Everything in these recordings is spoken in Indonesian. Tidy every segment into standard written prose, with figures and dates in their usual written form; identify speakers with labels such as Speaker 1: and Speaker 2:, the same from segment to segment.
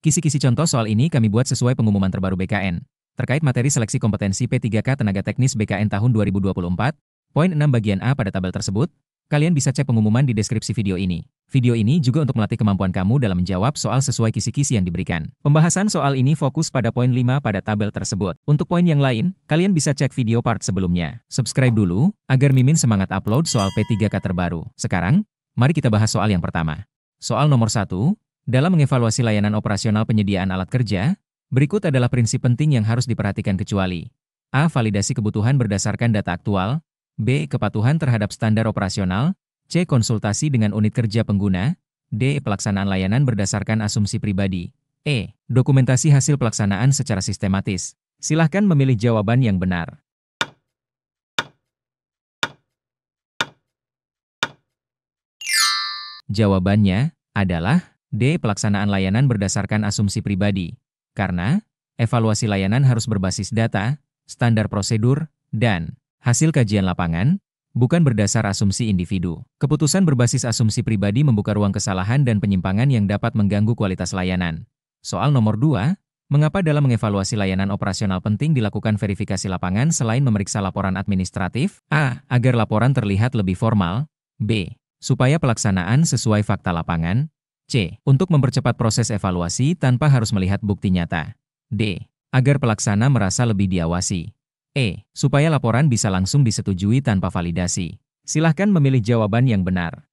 Speaker 1: Kisi-kisi contoh soal ini kami buat sesuai pengumuman terbaru BKN. Terkait materi seleksi kompetensi P3K Tenaga Teknis BKN tahun 2024, poin 6 bagian A pada tabel tersebut, kalian bisa cek pengumuman di deskripsi video ini. Video ini juga untuk melatih kemampuan kamu dalam menjawab soal sesuai kisi-kisi yang diberikan. Pembahasan soal ini fokus pada poin 5 pada tabel tersebut. Untuk poin yang lain, kalian bisa cek video part sebelumnya. Subscribe dulu, agar Mimin semangat upload soal P3K terbaru. Sekarang, mari kita bahas soal yang pertama. Soal nomor 1, dalam mengevaluasi layanan operasional penyediaan alat kerja, berikut adalah prinsip penting yang harus diperhatikan kecuali A. Validasi kebutuhan berdasarkan data aktual, B. Kepatuhan terhadap standar operasional, C. Konsultasi dengan unit kerja pengguna, D. Pelaksanaan layanan berdasarkan asumsi pribadi, E. Dokumentasi hasil pelaksanaan secara sistematis. Silahkan memilih jawaban yang benar. Jawabannya adalah D. Pelaksanaan layanan berdasarkan asumsi pribadi. Karena, evaluasi layanan harus berbasis data, standar prosedur, dan hasil kajian lapangan, bukan berdasar asumsi individu. Keputusan berbasis asumsi pribadi membuka ruang kesalahan dan penyimpangan yang dapat mengganggu kualitas layanan. Soal nomor 2, mengapa dalam mengevaluasi layanan operasional penting dilakukan verifikasi lapangan selain memeriksa laporan administratif? A. Agar laporan terlihat lebih formal. B. Supaya pelaksanaan sesuai fakta lapangan. C. Untuk mempercepat proses evaluasi tanpa harus melihat bukti nyata. D. Agar pelaksana merasa lebih diawasi. E. Supaya laporan bisa langsung disetujui tanpa validasi. Silahkan memilih jawaban yang benar.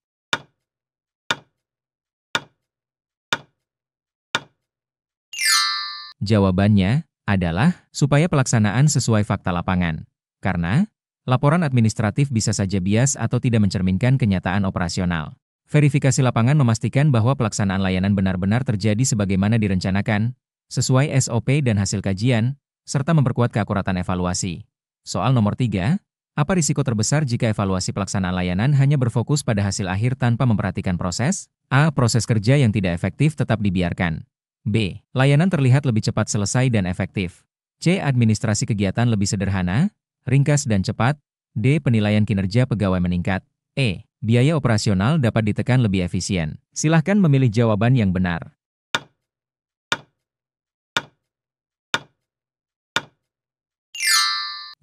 Speaker 1: Jawabannya adalah supaya pelaksanaan sesuai fakta lapangan. Karena, laporan administratif bisa saja bias atau tidak mencerminkan kenyataan operasional. Verifikasi lapangan memastikan bahwa pelaksanaan layanan benar-benar terjadi sebagaimana direncanakan, sesuai SOP dan hasil kajian, serta memperkuat keakuratan evaluasi. Soal nomor 3, apa risiko terbesar jika evaluasi pelaksanaan layanan hanya berfokus pada hasil akhir tanpa memperhatikan proses? A. Proses kerja yang tidak efektif tetap dibiarkan. B. Layanan terlihat lebih cepat selesai dan efektif. C. Administrasi kegiatan lebih sederhana, ringkas dan cepat. D. Penilaian kinerja pegawai meningkat. E. Biaya operasional dapat ditekan lebih efisien. Silahkan memilih jawaban yang benar.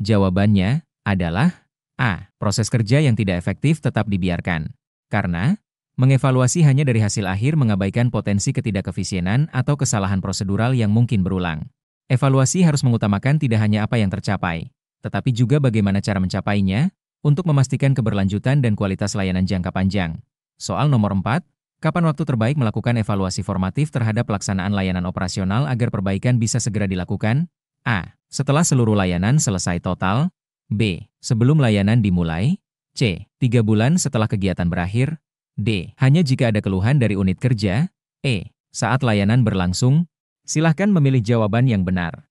Speaker 1: Jawabannya adalah A. Proses kerja yang tidak efektif tetap dibiarkan. Karena, mengevaluasi hanya dari hasil akhir mengabaikan potensi ketidakefisienan atau kesalahan prosedural yang mungkin berulang. Evaluasi harus mengutamakan tidak hanya apa yang tercapai, tetapi juga bagaimana cara mencapainya, untuk memastikan keberlanjutan dan kualitas layanan jangka panjang. Soal nomor 4, kapan waktu terbaik melakukan evaluasi formatif terhadap pelaksanaan layanan operasional agar perbaikan bisa segera dilakukan? A. Setelah seluruh layanan selesai total. B. Sebelum layanan dimulai. C. 3 bulan setelah kegiatan berakhir. D. Hanya jika ada keluhan dari unit kerja. E. Saat layanan berlangsung. Silahkan memilih jawaban yang benar.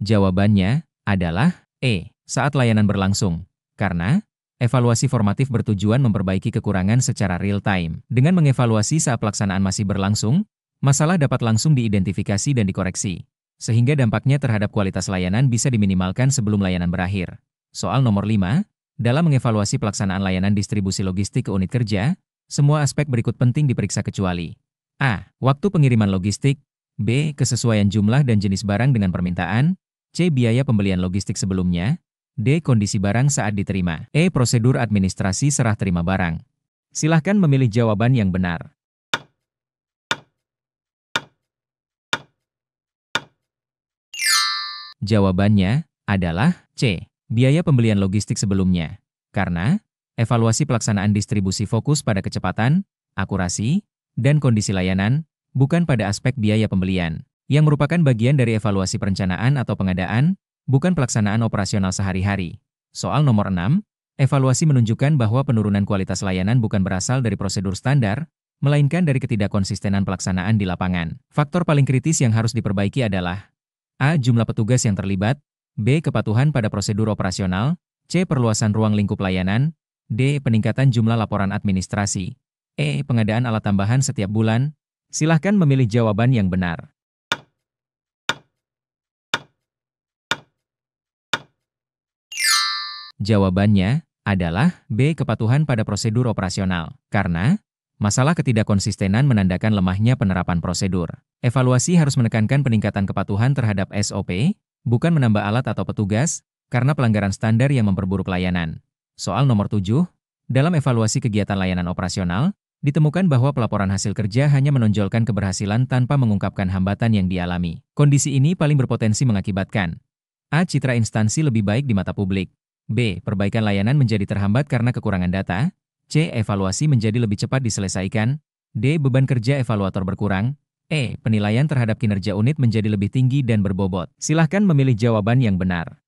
Speaker 1: Jawabannya adalah E. Saat layanan berlangsung. Karena, evaluasi formatif bertujuan memperbaiki kekurangan secara real-time. Dengan mengevaluasi saat pelaksanaan masih berlangsung, masalah dapat langsung diidentifikasi dan dikoreksi, sehingga dampaknya terhadap kualitas layanan bisa diminimalkan sebelum layanan berakhir. Soal nomor 5, dalam mengevaluasi pelaksanaan layanan distribusi logistik ke unit kerja, semua aspek berikut penting diperiksa kecuali A. Waktu pengiriman logistik. B. Kesesuaian jumlah dan jenis barang dengan permintaan. C. Biaya pembelian logistik sebelumnya. D. Kondisi barang saat diterima. E. Prosedur administrasi serah terima barang. Silahkan memilih jawaban yang benar. Jawabannya adalah C. Biaya pembelian logistik sebelumnya. Karena, evaluasi pelaksanaan distribusi fokus pada kecepatan, akurasi, dan kondisi layanan, bukan pada aspek biaya pembelian, yang merupakan bagian dari evaluasi perencanaan atau pengadaan, bukan pelaksanaan operasional sehari-hari. Soal nomor 6, evaluasi menunjukkan bahwa penurunan kualitas layanan bukan berasal dari prosedur standar, melainkan dari ketidakkonsistenan pelaksanaan di lapangan. Faktor paling kritis yang harus diperbaiki adalah A. Jumlah petugas yang terlibat. B. Kepatuhan pada prosedur operasional. C. Perluasan ruang lingkup layanan. D. Peningkatan jumlah laporan administrasi. E. Pengadaan alat tambahan setiap bulan. Silahkan memilih jawaban yang benar. Jawabannya adalah B. Kepatuhan pada prosedur operasional. Karena masalah ketidakkonsistenan menandakan lemahnya penerapan prosedur. Evaluasi harus menekankan peningkatan kepatuhan terhadap SOP, bukan menambah alat atau petugas, karena pelanggaran standar yang memperburuk layanan. Soal nomor 7, dalam evaluasi kegiatan layanan operasional, ditemukan bahwa pelaporan hasil kerja hanya menonjolkan keberhasilan tanpa mengungkapkan hambatan yang dialami. Kondisi ini paling berpotensi mengakibatkan A. Citra instansi lebih baik di mata publik. B. Perbaikan layanan menjadi terhambat karena kekurangan data. C. Evaluasi menjadi lebih cepat diselesaikan. D. Beban kerja evaluator berkurang. E. Penilaian terhadap kinerja unit menjadi lebih tinggi dan berbobot. Silahkan memilih jawaban yang benar.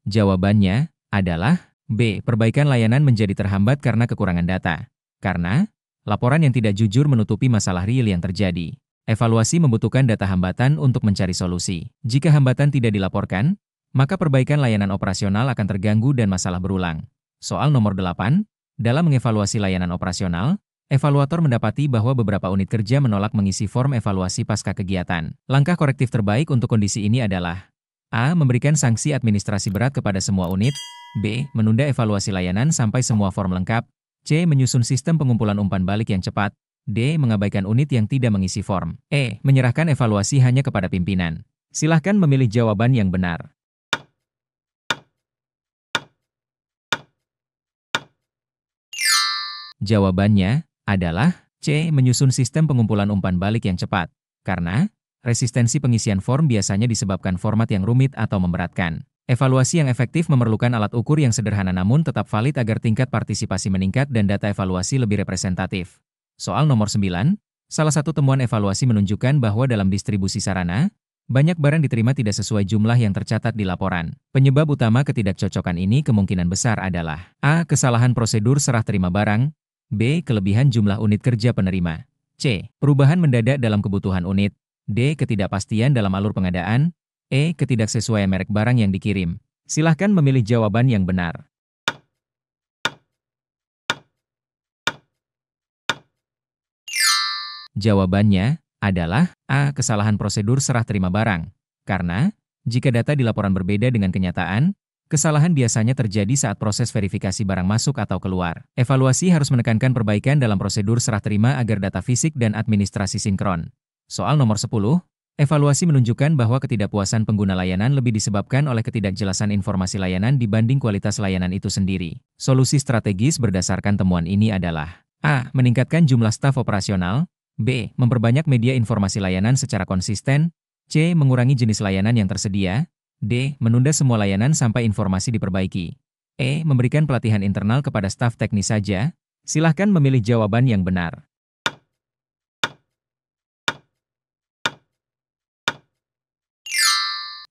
Speaker 1: Jawabannya adalah B. Perbaikan layanan menjadi terhambat karena kekurangan data. Karena laporan yang tidak jujur menutupi masalah real yang terjadi. Evaluasi membutuhkan data hambatan untuk mencari solusi. Jika hambatan tidak dilaporkan, maka perbaikan layanan operasional akan terganggu dan masalah berulang. Soal nomor 8, dalam mengevaluasi layanan operasional, evaluator mendapati bahwa beberapa unit kerja menolak mengisi form evaluasi pasca kegiatan. Langkah korektif terbaik untuk kondisi ini adalah A. Memberikan sanksi administrasi berat kepada semua unit. B. Menunda evaluasi layanan sampai semua form lengkap. C. Menyusun sistem pengumpulan umpan balik yang cepat. D. Mengabaikan unit yang tidak mengisi form. E. Menyerahkan evaluasi hanya kepada pimpinan. Silahkan memilih jawaban yang benar. Jawabannya adalah C. Menyusun sistem pengumpulan umpan balik yang cepat. Karena resistensi pengisian form biasanya disebabkan format yang rumit atau memberatkan. Evaluasi yang efektif memerlukan alat ukur yang sederhana namun tetap valid agar tingkat partisipasi meningkat dan data evaluasi lebih representatif. Soal nomor 9, salah satu temuan evaluasi menunjukkan bahwa dalam distribusi sarana, banyak barang diterima tidak sesuai jumlah yang tercatat di laporan. Penyebab utama ketidakcocokan ini kemungkinan besar adalah A. Kesalahan prosedur serah terima barang. B. Kelebihan jumlah unit kerja penerima. C. Perubahan mendadak dalam kebutuhan unit. D. Ketidakpastian dalam alur pengadaan. E. Ketidaksesuaian merek barang yang dikirim. Silahkan memilih jawaban yang benar. Jawabannya adalah A. Kesalahan prosedur serah terima barang. Karena jika data di laporan berbeda dengan kenyataan, kesalahan biasanya terjadi saat proses verifikasi barang masuk atau keluar. Evaluasi harus menekankan perbaikan dalam prosedur serah terima agar data fisik dan administrasi sinkron. Soal nomor 10, evaluasi menunjukkan bahwa ketidakpuasan pengguna layanan lebih disebabkan oleh ketidakjelasan informasi layanan dibanding kualitas layanan itu sendiri. Solusi strategis berdasarkan temuan ini adalah A. Meningkatkan jumlah staf operasional. B. Memperbanyak media informasi layanan secara konsisten. C. Mengurangi jenis layanan yang tersedia. D. Menunda semua layanan sampai informasi diperbaiki. E. Memberikan pelatihan internal kepada staf teknis saja. Silahkan memilih jawaban yang benar.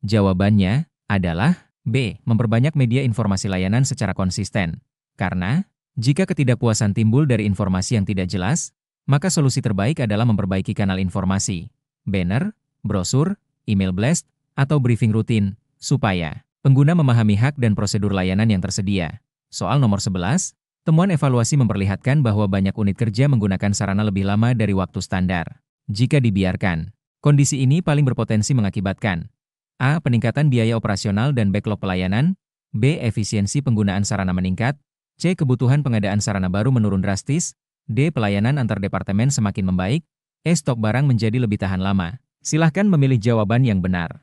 Speaker 1: Jawabannya adalah B. Memperbanyak media informasi layanan secara konsisten. Karena jika ketidakpuasan timbul dari informasi yang tidak jelas, maka solusi terbaik adalah memperbaiki kanal informasi, banner, brosur, email blast, atau briefing rutin, supaya pengguna memahami hak dan prosedur layanan yang tersedia. Soal nomor 11, temuan evaluasi memperlihatkan bahwa banyak unit kerja menggunakan sarana lebih lama dari waktu standar. Jika dibiarkan, kondisi ini paling berpotensi mengakibatkan A. Peningkatan biaya operasional dan backlog pelayanan. B. Efisiensi penggunaan sarana meningkat. C. Kebutuhan pengadaan sarana baru menurun drastis. D. Pelayanan antar departemen semakin membaik. E. Stok barang menjadi lebih tahan lama. Silahkan memilih jawaban yang benar.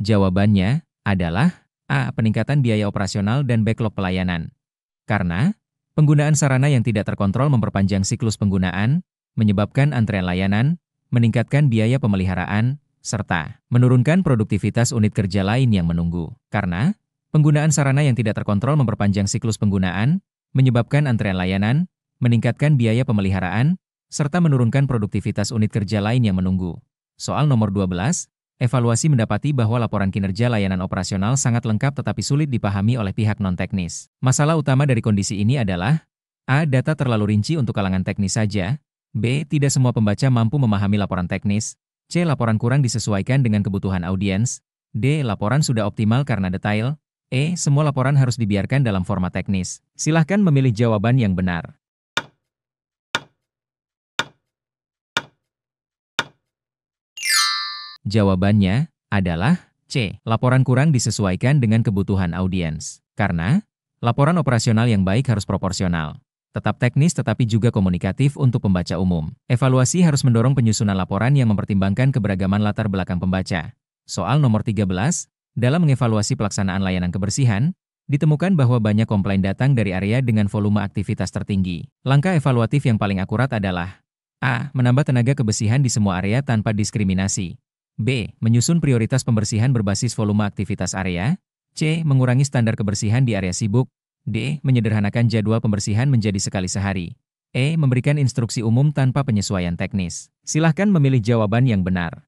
Speaker 1: Jawabannya adalah A. Peningkatan biaya operasional dan backlog pelayanan. Karena penggunaan sarana yang tidak terkontrol memperpanjang siklus penggunaan, menyebabkan antrean layanan, meningkatkan biaya pemeliharaan, serta menurunkan produktivitas unit kerja lain yang menunggu. Karena penggunaan sarana yang tidak terkontrol memperpanjang siklus penggunaan, menyebabkan antrean layanan, meningkatkan biaya pemeliharaan, serta menurunkan produktivitas unit kerja lain yang menunggu. Soal nomor 12, evaluasi mendapati bahwa laporan kinerja layanan operasional sangat lengkap tetapi sulit dipahami oleh pihak non-teknis. Masalah utama dari kondisi ini adalah A. Data terlalu rinci untuk kalangan teknis saja. B. Tidak semua pembaca mampu memahami laporan teknis. C. Laporan kurang disesuaikan dengan kebutuhan audiens. D. Laporan sudah optimal karena detail. E. Semua laporan harus dibiarkan dalam format teknis. Silahkan memilih jawaban yang benar. Jawabannya adalah C. Laporan kurang disesuaikan dengan kebutuhan audiens. Karena laporan operasional yang baik harus proporsional, tetap teknis tetapi juga komunikatif untuk pembaca umum. Evaluasi harus mendorong penyusunan laporan yang mempertimbangkan keberagaman latar belakang pembaca. Soal nomor 13, dalam mengevaluasi pelaksanaan layanan kebersihan, ditemukan bahwa banyak komplain datang dari area dengan volume aktivitas tertinggi. Langkah evaluatif yang paling akurat adalah A. Menambah tenaga kebersihan di semua area tanpa diskriminasi. B. Menyusun prioritas pembersihan berbasis volume aktivitas area. C. Mengurangi standar kebersihan di area sibuk. D. Menyederhanakan jadwal pembersihan menjadi sekali sehari. E. Memberikan instruksi umum tanpa penyesuaian teknis. Silahkan memilih jawaban yang benar.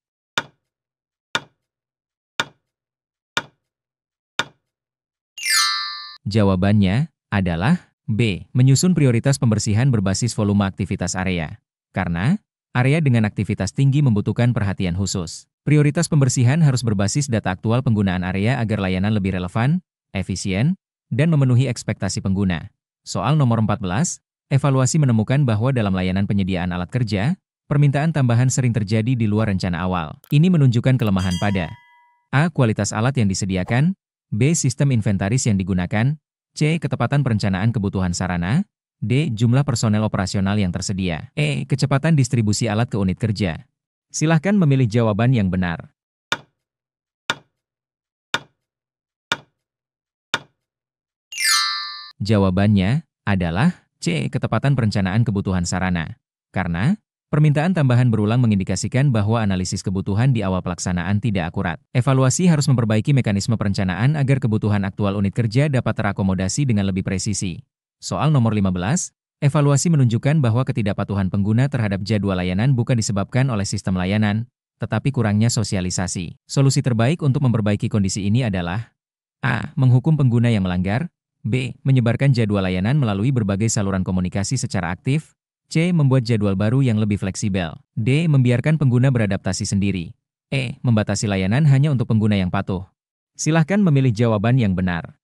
Speaker 1: Jawabannya adalah B. Menyusun prioritas pembersihan berbasis volume aktivitas area. Karena area dengan aktivitas tinggi membutuhkan perhatian khusus. Prioritas pembersihan harus berbasis data aktual penggunaan area agar layanan lebih relevan, efisien, dan memenuhi ekspektasi pengguna. Soal nomor 14, evaluasi menemukan bahwa dalam layanan penyediaan alat kerja, permintaan tambahan sering terjadi di luar rencana awal. Ini menunjukkan kelemahan pada A. Kualitas alat yang disediakan, B. Sistem inventaris yang digunakan, C. Ketepatan perencanaan kebutuhan sarana, D. Jumlah personel operasional yang tersedia, E. Kecepatan distribusi alat ke unit kerja. Silahkan memilih jawaban yang benar. Jawabannya adalah C. Ketepatan perencanaan kebutuhan sarana. Karena permintaan tambahan berulang mengindikasikan bahwa analisis kebutuhan di awal pelaksanaan tidak akurat. Evaluasi harus memperbaiki mekanisme perencanaan agar kebutuhan aktual unit kerja dapat terakomodasi dengan lebih presisi. Soal nomor 15, evaluasi menunjukkan bahwa ketidakpatuhan pengguna terhadap jadwal layanan bukan disebabkan oleh sistem layanan, tetapi kurangnya sosialisasi. Solusi terbaik untuk memperbaiki kondisi ini adalah A. Menghukum pengguna yang melanggar. B. Menyebarkan jadwal layanan melalui berbagai saluran komunikasi secara aktif. C. Membuat jadwal baru yang lebih fleksibel. D. Membiarkan pengguna beradaptasi sendiri. E. Membatasi layanan hanya untuk pengguna yang patuh. Silahkan memilih jawaban yang benar.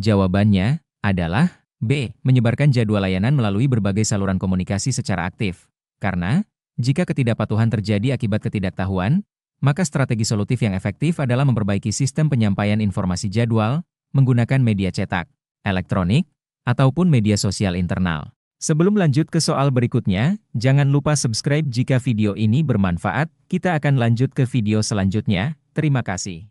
Speaker 1: Jawabannya adalah B. Menyebarkan jadwal layanan melalui berbagai saluran komunikasi secara aktif. Karena jika ketidakpatuhan terjadi akibat ketidaktahuan, maka strategi solutif yang efektif adalah memperbaiki sistem penyampaian informasi jadwal menggunakan media cetak, elektronik, ataupun media sosial internal. Sebelum lanjut ke soal berikutnya, jangan lupa subscribe jika video ini bermanfaat. Kita akan lanjut ke video selanjutnya. Terima kasih.